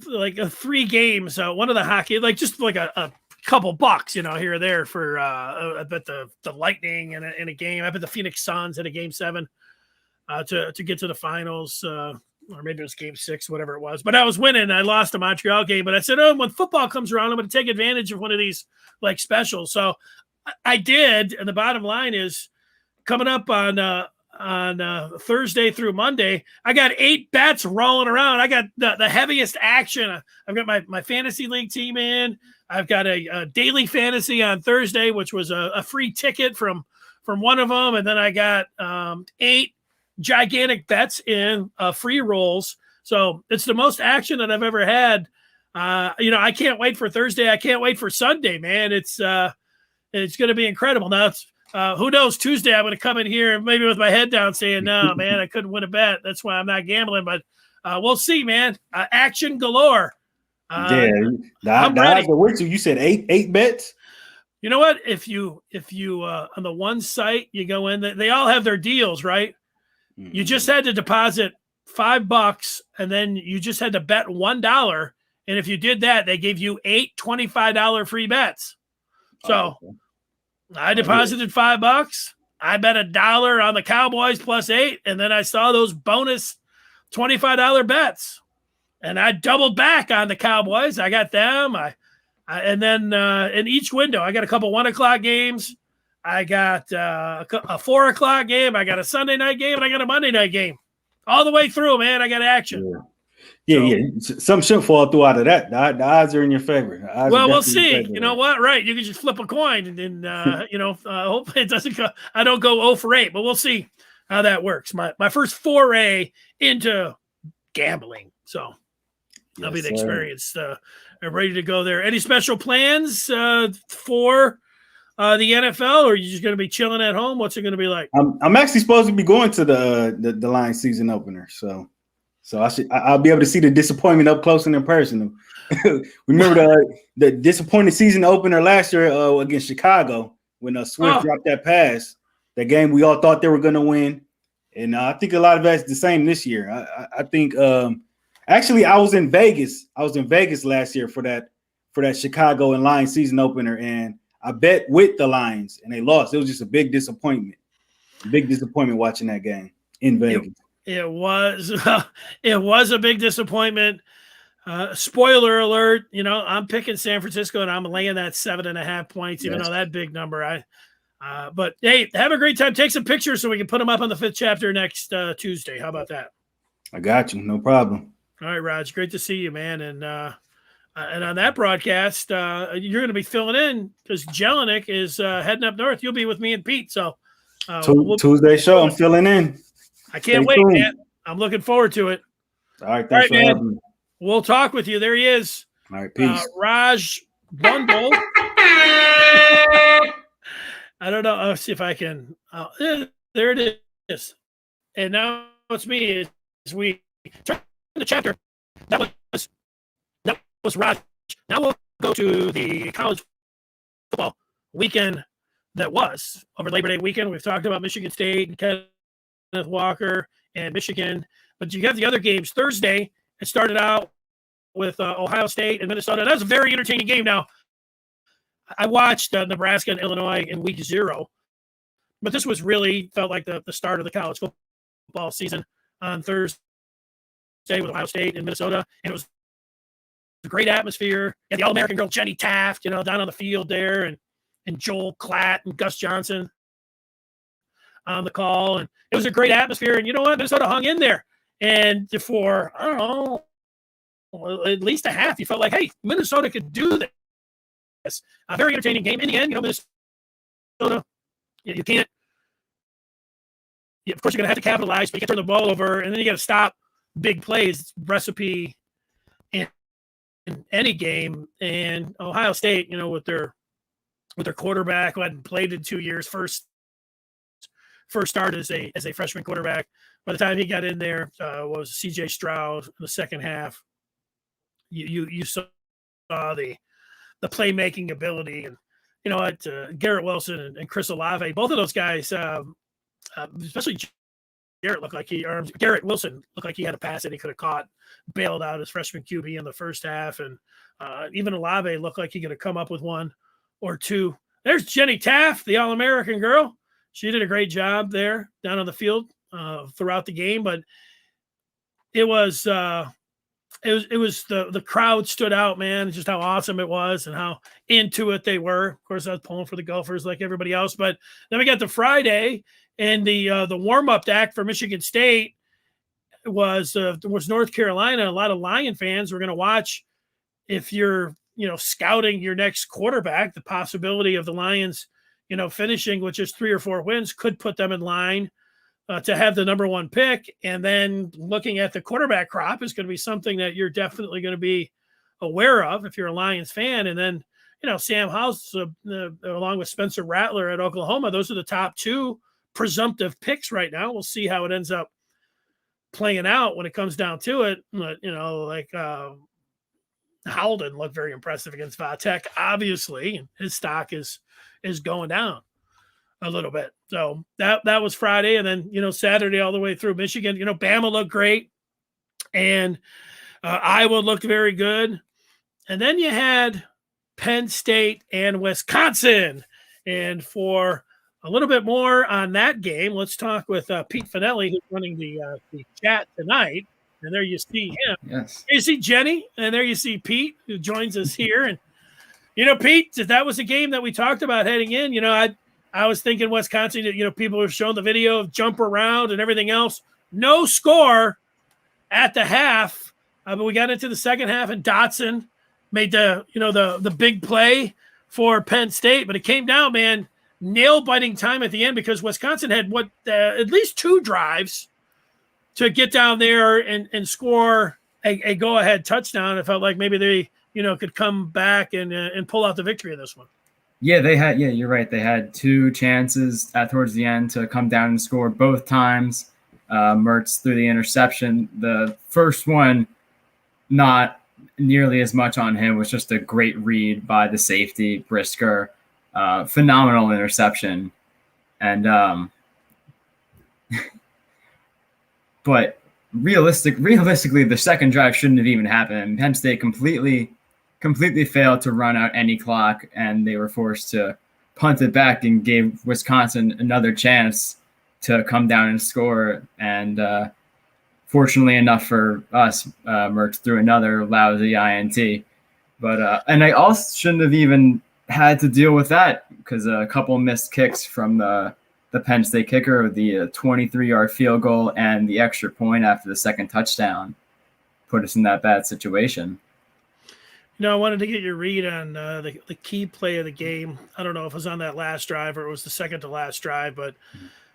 A: like 3 games. One of the hockey, like just like a couple bucks, here or there for I bet the Lightning in a game. I bet the Phoenix Suns in a game 7 to get to the finals, or maybe it was game 6, whatever it was. But I was winning. I lost a Montreal game, but I said, when football comes around, I'm going to take advantage of one of these like specials. So I did, and the bottom line is coming up on Thursday through Monday, I got 8 bets rolling around. I got the heaviest action. I've got my fantasy league team in. I've got a daily fantasy on Thursday, which was a free ticket from one of them. And then I got 8 gigantic bets in free rolls. So it's the most action that I've ever had. I can't wait for Thursday. I can't wait for Sunday, man. It's going to be incredible. Now it's who knows, Tuesday I'm going to come in here maybe with my head down saying, no, man, I couldn't win a bet. That's why I'm not gambling. But we'll see, man. Action galore.
E: Yeah,
A: I'm
E: the
A: ready.
E: odds are with you. You said eight bets.
A: You know what? If you on the one site you go in, they all have their deals, right? You just had to deposit $5 and then you just had to bet $1. And if you did that, they gave you 8 $25 free bets. So I deposited $5. I bet $1 on the Cowboys plus 8. And then I saw those bonus $25 bets. And I doubled back on the Cowboys. I got them. And then in each window, I got a couple 1 o'clock games. I got a 4 o'clock game. I got a Sunday night game, and I got a Monday night game. All the way through, man. I got action.
E: Yeah. Some shouldn't fall through out of that. The odds are in your favor.
A: Well, we'll see. You know what? Right. You can just flip a coin and hopefully it doesn't go. I don't go 0 for 8, but we'll see how that works. My first foray into gambling. So that'll be the experience. I'm ready to go there. Any special plans for the NFL, or are you just going to be chilling at home? What's it going to be like?
E: I'm actually supposed to be going to the Lions season opener, so I'll be able to see the disappointment up close and in person. Remember the disappointing season opener last year against Chicago when Swift dropped that pass. That game we all thought they were going to win, and I think a lot of that's the same this year. I think actually I was in Vegas. I was in Vegas last year for that Chicago and Lions season opener, and I bet with the Lions, and they lost. It was just a big disappointment. Big disappointment watching that game in Vegas.
A: It was a big disappointment. Spoiler alert, I'm picking San Francisco, and I'm laying that 7.5 points, even though that big number. But hey, have a great time. Take some pictures so we can put them up on the Fifth Chapter next Tuesday. How about that?
E: I got you. No problem.
A: All right, Raj. Great to see you, man. And on that broadcast, you're going to be filling in because Jelinek is heading up north. You'll be with me and Pete. So
E: Tuesday show, I'm filling in.
A: I can't wait, man. I'm looking forward to it.
E: All right, thanks for having me.
A: We'll talk with you. There he is.
E: All right, peace.
A: Raj Bundle. I don't know. I'll see if I can. There it is. And now it's me. As we turn the chapter. That was Raj. Now we'll go to the college football weekend that was over Labor Day weekend. We've talked about Michigan State and Kenneth Walker and Michigan, but you got the other games Thursday. It started out with Ohio State and Minnesota. That was a very entertaining game. Now, I watched Nebraska and Illinois in week 0, but this was really felt like the start of the college football season on Thursday with Ohio State and Minnesota, and it was a great atmosphere. And the All-American girl Jenny Taft, down on the field there, and Joel Klatt and Gus Johnson on the call, and it was a great atmosphere. And you know what, Minnesota hung in there, and for I don't know, at least a half, you felt like, hey, Minnesota could do this. A very entertaining game. In the end, Minnesota, you can't. Of course, you're going to have to capitalize, but you can turn the ball over, and then you got to stop big plays. Recipe in any game. And Ohio State, with their quarterback who hadn't played in 2 years, first start as a freshman quarterback. By the time he got in there, was C.J. Stroud in the second half. You saw the playmaking ability, and Garrett Wilson and Chris Olave, both of those guys, especially Garrett Wilson looked like he had a pass that he could have caught, bailed out his freshman QB in the first half, and even Olave looked like he could have come up with one or two. There's Jenny Taft, the All-American girl. She did a great job there down on the field throughout the game, but it was the crowd stood out, man, just how awesome it was and how into it they were. Of course, I was pulling for the Gophers like everybody else, but then we got to Friday, and the warm-up act for Michigan State was North Carolina. A lot of Lion fans were going to watch if you're scouting your next quarterback. The possibility of the Lions finishing with just 3 or 4 wins could put them in line to have the number 1 pick. And then looking at the quarterback crop is going to be something that you're definitely going to be aware of if you're a Lions fan. And then, Sam Howell's along with Spencer Rattler at Oklahoma, those are the top 2 presumptive picks right now. We'll see how it ends up playing out when it comes down to it. Like Howell looked very impressive against Vatek, obviously, and his stock is going down a little bit. So that was Friday, and then Saturday all the way through Michigan. Bama looked great, and Iowa looked very good, and then you had Penn State and Wisconsin. And for a little bit more on that game, let's talk with Pete Finelli, who's running the chat tonight. And there you see him.
C: Yes.
A: There you see Jenny, and there you see Pete, who joins us here. And Pete, that was a game that we talked about heading in. I was thinking Wisconsin. People were showing the video of jump around and everything else. No score at the half, but we got into the second half, and Dotson made the big play for Penn State. But it came down, man, nail biting time at the end, because Wisconsin had at least 2 drives to get down there and score a go-ahead touchdown. It felt like maybe they, could come back and pull out the victory in this one.
C: Yeah, you're right. They had 2 chances towards the end to come down and score both times. Mertz threw the interception. The first one, not nearly as much on him, was just a great read by the safety, Brisker. Phenomenal interception. And but realistically, the second drive shouldn't have even happened. Penn State completely failed to run out any clock, and they were forced to punt it back and gave Wisconsin another chance to come down and score. And fortunately enough for us, Mertz threw another lousy INT. But and I also shouldn't have even had to deal with that, because a couple missed kicks from the Penn State kicker, the 23-yard field goal and the extra point after the second touchdown put us in that bad situation.
A: I wanted to get your read on the key play of the game. I don't know if it was on that last drive or it was the second to last drive, but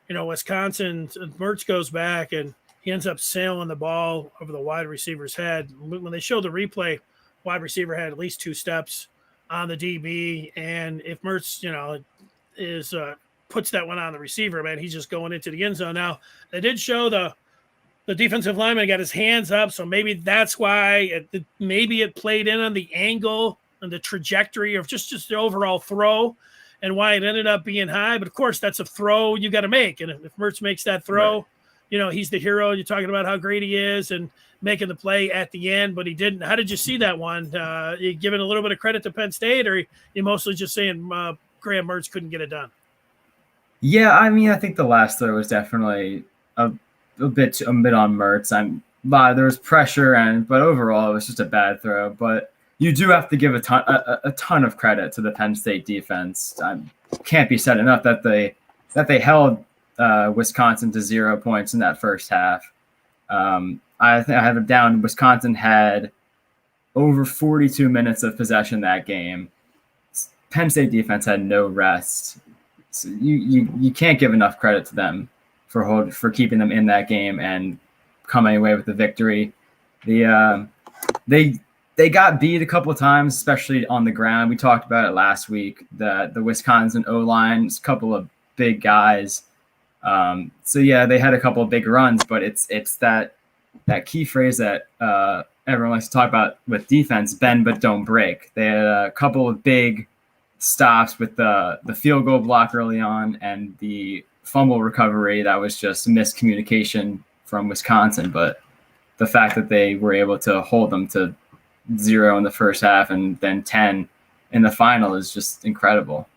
A: Wisconsin, Mertz goes back and he ends up sailing the ball over the wide receiver's head. When they showed the replay, wide receiver had at least 2 steps on the DB, and if Mertz, is puts that one on the receiver, man, he's just going into the end zone. Now, they did show the defensive lineman got his hands up, so maybe that's why it played in on the angle and the trajectory of just the overall throw and why it ended up being high. But, of course, that's a throw you got to make. And if Mertz makes that throw, right, he's the hero. You're talking about how great he is and making the play at the end, but he didn't. How did you see that one? You giving a little bit of credit to Penn State, or you mostly just saying Graham Mertz couldn't get it done?
C: Yeah, I mean, I think the last throw was definitely a bit on Mertz. There was pressure, but overall it was just a bad throw. But you do have to give a ton of credit to the Penn State defense. Can't be said enough that they held Wisconsin to 0 points in that first half. I think I have it down. Wisconsin had over 42 minutes of possession that game. Penn State defense had no rest. So you can't give enough credit to them for keeping them in that game and coming away with the victory. They got beat a couple of times, especially on the ground. We talked about it last week. The Wisconsin O-line, a couple of big guys. So yeah, they had a couple of big runs, but it's that key phrase that everyone likes to talk about with defense: bend but don't break. They had a couple of big stops with the field goal block early on and the fumble recovery that was just miscommunication from Wisconsin. But the fact that they were able to hold them to 0 in the first half and then 10 in the final is just incredible.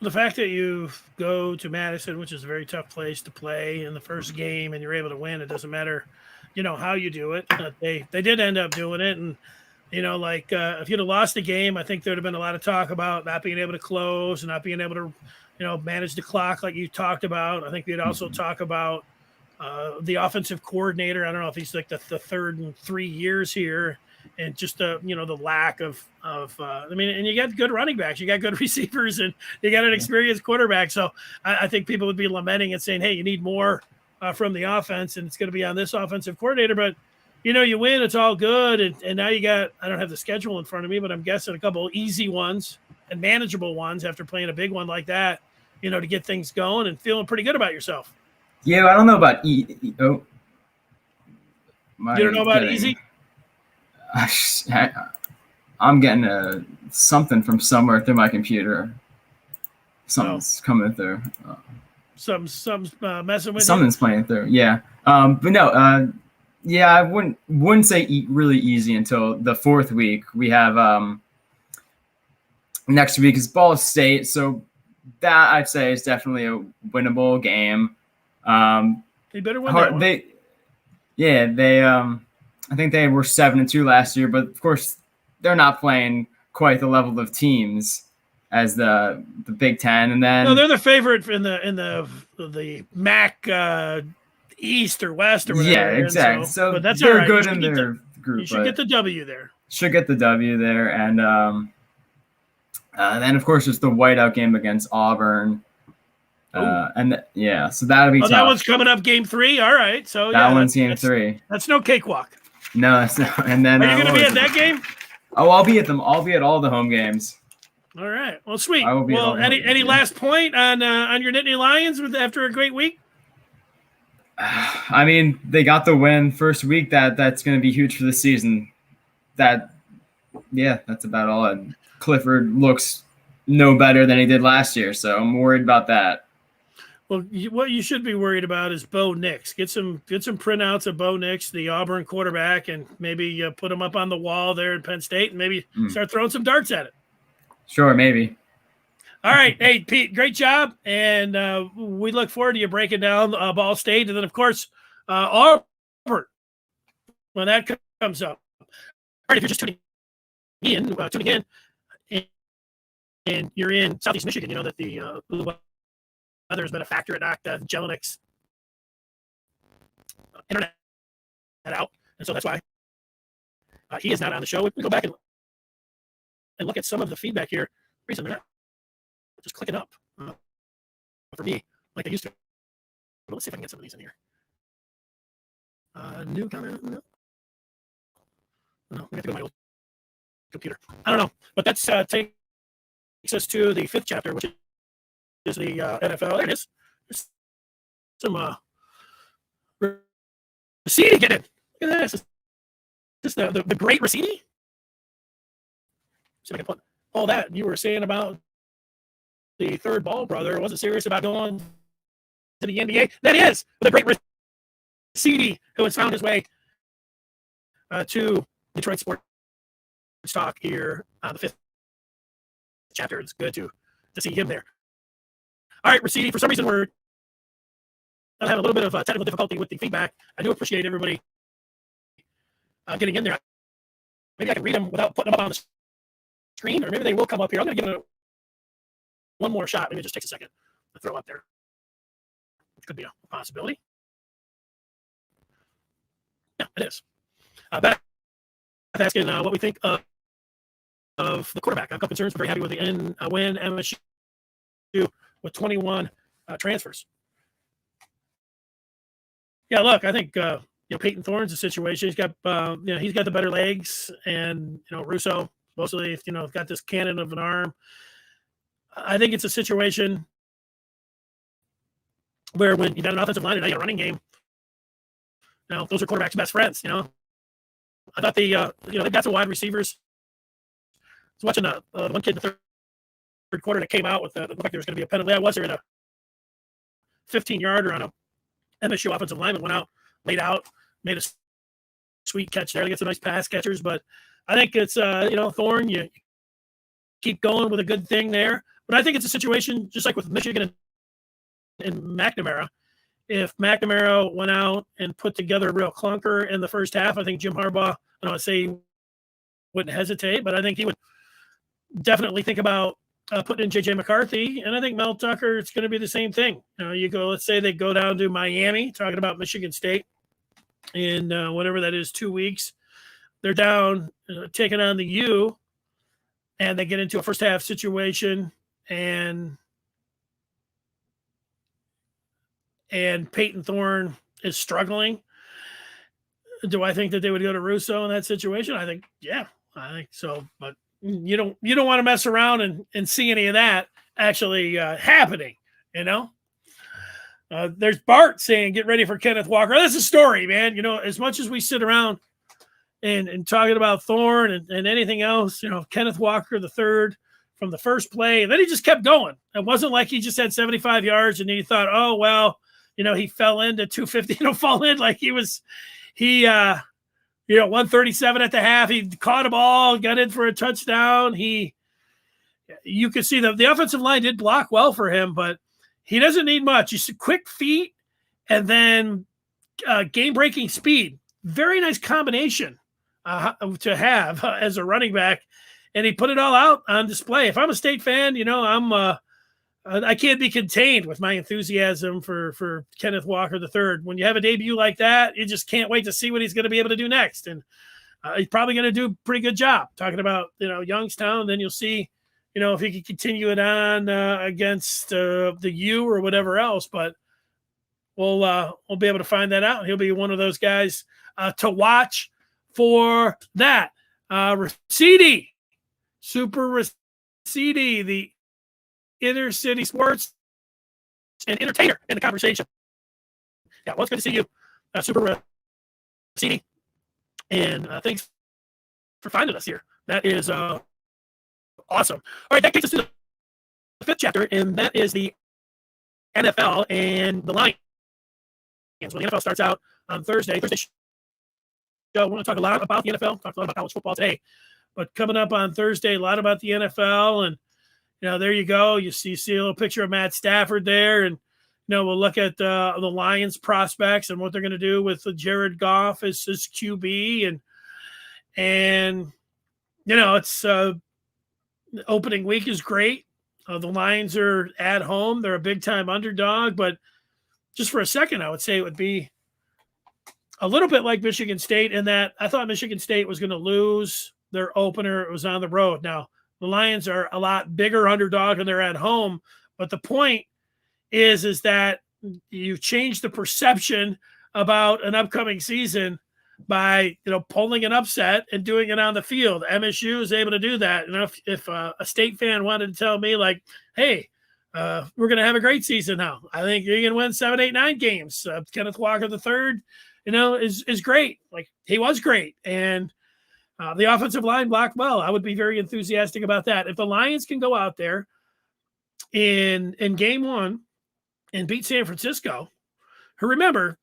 A: The fact that you go to Madison, which is a very tough place to play in the first game, and you're able to win, it doesn't matter, how you do it. They did end up doing it. And, if you'd have lost the game, I think there'd have been a lot of talk about not being able to close and not being able to, manage the clock like you talked about. I think we'd also talk about the offensive coordinator. I don't know if he's like the third in 3 years here, and just the lack of and you got good running backs, you got good receivers, and you got an experienced quarterback. So I think people would be lamenting and saying, hey, you need more from the offense, and it's going to be on this offensive coordinator. But you win, it's all good, and now you got, I don't have the schedule in front of me, but I'm guessing a couple easy ones and manageable ones after playing a big one like that, to get things going and feeling pretty good about yourself.
C: Yeah, I don't know about
A: You don't know about easy?
C: I'm getting something from somewhere through my computer. Something's coming through.
A: Something's messing with
C: Something's playing through. Yeah. But no. Yeah, I wouldn't say really easy until the 4th week. We have next week is Ball State, so that I'd say is definitely a winnable game.
A: They better win that one.
C: They I think they were 7-2 last year, but of course they're not playing quite the level of teams as the Big Ten. And then
A: they're the favorite in the MAC East or West or whatever.
C: Yeah, exactly. So
A: but that's
C: they're
A: all right.
C: good in their group.
A: You should get the W there.
C: Should get the W there, and then of course there's the whiteout game against Auburn. So that'll be tough.
A: That one's coming up, game 3. All right, so
C: that one's game 3.
A: That's no cakewalk.
C: No, that's not. And then
A: are you going to be at that game?
C: Oh, I'll be at them. I'll be at all the home games.
A: All right. Well, sweet.
C: I will be
A: Well, any last point on your Nittany Lions after a great week?
C: I mean, they got the win first week. That's going to be huge for the season. That's about all. And Clifford looks no better than he did last year, so I'm worried about that.
A: Well, what you should be worried about is Bo Nix. Get some printouts of Bo Nix, the Auburn quarterback, and maybe put him up on the wall there in Penn State, and maybe start throwing some darts at it.
C: Sure, maybe.
A: All right, hey Pete, great job, and we look forward to you breaking down Ball State, and then of course Auburn when that comes up. All right, if you're just tuning in, and you're in Southeast Michigan, you know that the weather has been a factor. It knocked Jelinik's internet out, and so that's why he is not on the show. We go back and look at some of the feedback here. Reason they're not just clicking up for me like they used to. But let's see if I can get some of these in here. New comment? No, we have to go to my old computer. I don't know, but that's takes us to the 5th chapter, which is the NFL. There it is. There's some Racine getting. Look at this. Is this the great Racine? See if I can put all that you were saying about the third Ball brother. Wasn't serious about going to the NBA. That is the great Racine, who has found his way to Detroit Sports Talk here on the 5th chapter. It's good to see him there. All right, Racine, for some reason we're having a little bit of technical difficulty with the feedback. I do appreciate everybody getting in there. Maybe I can read them without putting them up on the screen, or maybe they will come up here. I'm going to give it one more shot. Maybe it just takes a second to throw up there, which could be a possibility. Yeah, it is. Beth asking what we think of the quarterback. A couple concerns. We're very happy with the win. MSU with 21 transfers. Yeah, look, I think Peyton Thorne's a situation. He's got he's got the better legs, and Russo mostly got this cannon of an arm. I think it's a situation where when you got an offensive line and now you got a running game, those are quarterbacks' best friends. I thought they've got some wide receivers. I was watching the one kid in the third quarter that came out with looked like there was going to be a penalty. I was there in a 15-yarder on a MSU offensive lineman, went out, laid out, made a sweet catch there. They get some nice pass catchers, but I think it's Thorne. You keep going with a good thing there, but I think it's a situation just like with Michigan and McNamara. If McNamara went out and put together a real clunker in the first half, I think Jim Harbaugh, I don't say he wouldn't hesitate, but I think he would definitely think about putting in J.J. McCarthy, and I think Mel Tucker, it's going to be the same thing. Let's say they go down to Miami, talking about Michigan State, in whatever that is, 2 weeks. They're down, taking on the U, and they get into a first half situation, and Peyton Thorne is struggling. Do I think that they would go to Russo in that situation? I think so, but you don't want to mess around and see any of that actually happening, All There's Bart saying, get ready for Kenneth Walker. That's a story, man. As much as we sit around and talking about Thorne and anything else, Kenneth Walker the third from the first play, and then he just kept going. It wasn't like he just had 75 yards and he thought, oh, well, he fell into 250, fall in like he 137 at the half. He caught a ball, got in for a touchdown. You could see the offensive line did block well for him, but he doesn't need much. Just quick feet and then game-breaking speed. Very nice combination to have as a running back, and he put it all out on display. If I'm a State fan, I can't be contained with my enthusiasm for Kenneth Walker III. When you have a debut like that, you just can't wait to see what he's going to be able to do next, and he's probably going to do a pretty good job. Talking about Youngstown, then you'll see. If he can continue it on against the U or whatever else, but we'll be able to find that out. He'll be one of those guys to watch for that. Raciti, Super Raciti, the inner city sports and entertainer in the conversation. Yeah, well, it's good to see you, Super Raciti, and thanks for finding us here. That is awesome. All right, that takes us to the fifth chapter, and that is the NFL and the Lions. When the NFL starts out on Thursday show, I want to talk a lot about the NFL, talk a lot about college football today, but coming up on Thursday, a lot about the NFL, and there you go. You see a little picture of Matt Stafford there, and we'll look at the Lions prospects and what they're going to do with Jared Goff as his QB, and it's opening week is great. The Lions are at home. They're a big-time underdog, but just for a second, I would say it would be a little bit like Michigan State in that I thought Michigan State was going to lose their opener. It was on the road. Now, the Lions are a lot bigger underdog and they're at home, but the point is that you change the perception about an upcoming season by pulling an upset and doing it on the field. MSU is able to do that. If a State fan wanted to tell me like, hey, we're going to have a great season now, I think you're going to win 7, 8, 9 games. Kenneth Walker III, is great. Like, he was great, and the offensive line blocked well. I would be very enthusiastic about that. If the Lions can go out there in game one and beat San Francisco, who, remember,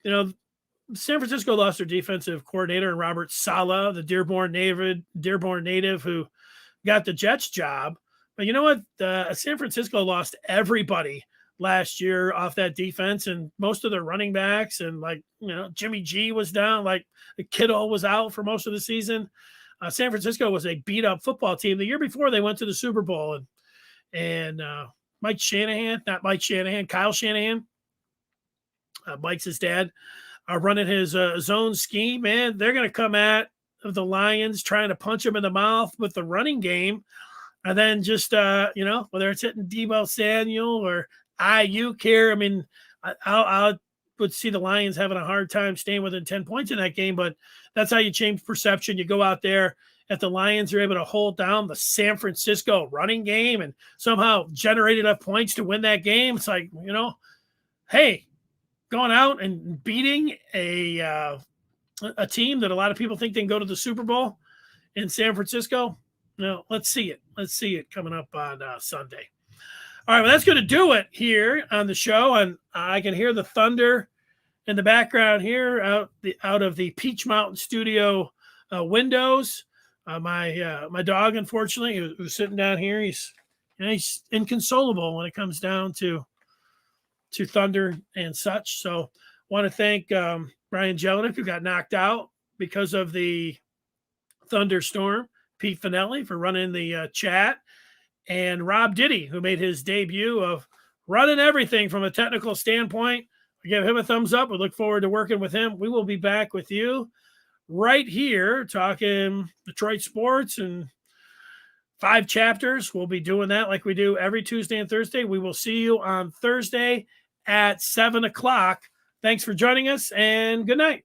A: San Francisco lost their defensive coordinator, Robert Saleh, the Dearborn native who got the Jets job. But you know what? San Francisco lost everybody last year off that defense, and most of their running backs, and Jimmy G was down, like Kittle was out for most of the season. San Francisco was a beat-up football team. The year before, they went to the Super Bowl, and Kyle Shanahan, Mike's his dad, running his zone scheme, man. They're going to come at the Lions trying to punch them in the mouth with the running game. And then just, whether it's hitting Deebo Samuel or Ayuk here, I mean, I would see the Lions having a hard time staying within 10 points in that game, but that's how you change perception. You go out there, if the Lions are able to hold down the San Francisco running game and somehow generate enough points to win that game, it's like, hey, going out and beating a team that a lot of people think they can go to the Super Bowl in San Francisco. Let's see it. Let's see it coming up on Sunday. All right, well, that's going to do it here on the show, and I can hear the thunder in the background here out of the Peach Mountain studio windows. My dog, unfortunately, who's sitting down here, he's inconsolable when it comes down to thunder and such. So want to thank Brian Jelinek, who got knocked out because of the thunderstorm, Pete Finelli for running the chat, and Rob Diddy, who made his debut of running everything from a technical standpoint. I give him a thumbs up. We look forward to working with him. We will be back with you right here talking Detroit sports and 5 chapters. We'll be doing that like we do every Tuesday and Thursday. We will see you on Thursday at 7 o'clock. Thanks for joining us, and good night.